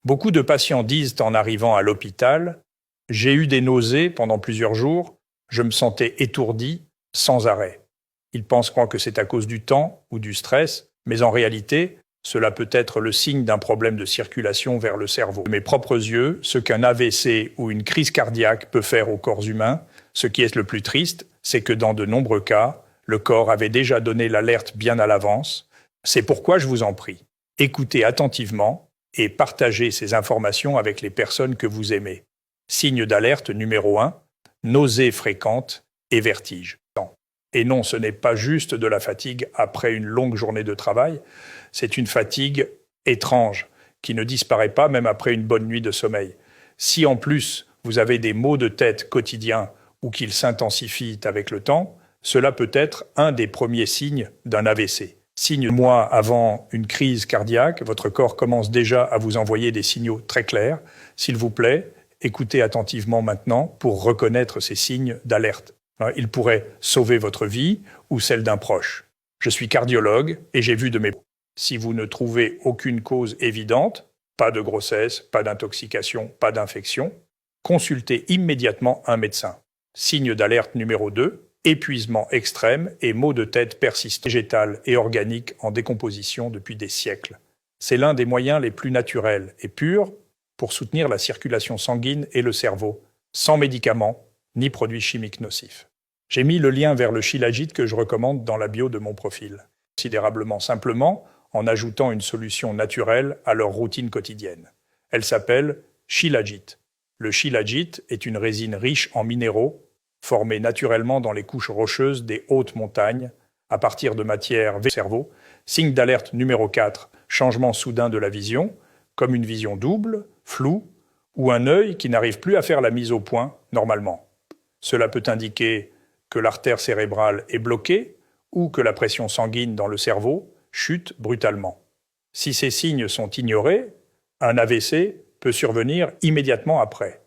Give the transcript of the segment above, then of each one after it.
Beaucoup de patients disent en arrivant à l'hôpital « J'ai eu des nausées pendant plusieurs jours, je me sentais étourdi sans arrêt ». Ils pensent que c'est à cause du temps ou du stress, mais en réalité, cela peut être le signe d'un problème de circulation vers le cerveau. De mes propres yeux, ce qu'un AVC ou une crise cardiaque peut faire au corps humain, ce qui est le plus triste, c'est que dans de nombreux cas, le corps avait déjà donné l'alerte bien à l'avance. C'est pourquoi je vous en prie, écoutez attentivement et partagez ces informations avec les personnes que vous aimez. Signe d'alerte numéro 1, nausées fréquentes et vertiges. Et non, ce n'est pas juste de la fatigue après une longue journée de travail, c'est une fatigue étrange qui ne disparaît pas même après une bonne nuit de sommeil. Si en plus vous avez des maux de tête quotidiens ou qu'ils s'intensifient avec le temps, cela peut être un des premiers signes d'un AVC. Signe mois avant une crise cardiaque, votre corps commence déjà à vous envoyer des signaux très clairs. S'il vous plaît, écoutez attentivement maintenant pour reconnaître ces signes d'alerte. Il pourrait sauver votre vie ou celle d'un proche. Je suis cardiologue et j'ai vu de mes... Si vous ne trouvez aucune cause évidente, pas de grossesse, pas d'intoxication, pas d'infection, consultez immédiatement un médecin. Signe d'alerte numéro 2, épuisement extrême et maux de tête persistants, végétales et organiques en décomposition depuis des siècles. C'est l'un des moyens les plus naturels et purs pour soutenir la circulation sanguine et le cerveau, sans médicaments ni produits chimiques nocifs. J'ai mis le lien vers le Shilajit que je recommande dans la bio de mon profil. Considérablement simplement en ajoutant une solution naturelle à leur routine quotidienne. Elle s'appelle Shilajit. Le Shilajit est une résine riche en minéraux, formée naturellement dans les couches rocheuses des hautes montagnes, à partir de matières cerveau. Signe d'alerte numéro 4, changement soudain de la vision, comme une vision double, floue, ou un œil qui n'arrive plus à faire la mise au point normalement. Cela peut indiquer que l'artère cérébrale est bloquée ou que la pression sanguine dans le cerveau chute brutalement. Si ces signes sont ignorés, un AVC peut survenir immédiatement après.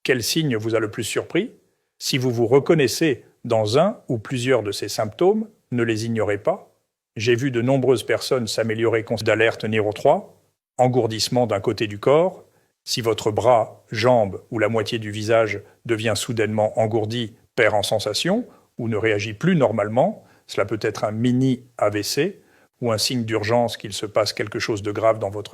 Quel signe vous a le plus surpris? Si vous vous reconnaissez dans un ou plusieurs de ces symptômes, ne les ignorez pas. J'ai vu de nombreuses personnes s'améliorer d'alerte numéro 3, engourdissement d'un côté du corps. Si votre bras, jambe ou la moitié du visage devient soudainement engourdi, perd en sensation ou ne réagit plus normalement, cela peut être un mini AVC ou un signe d'urgence qu'il se passe quelque chose de grave dans votre cerveau.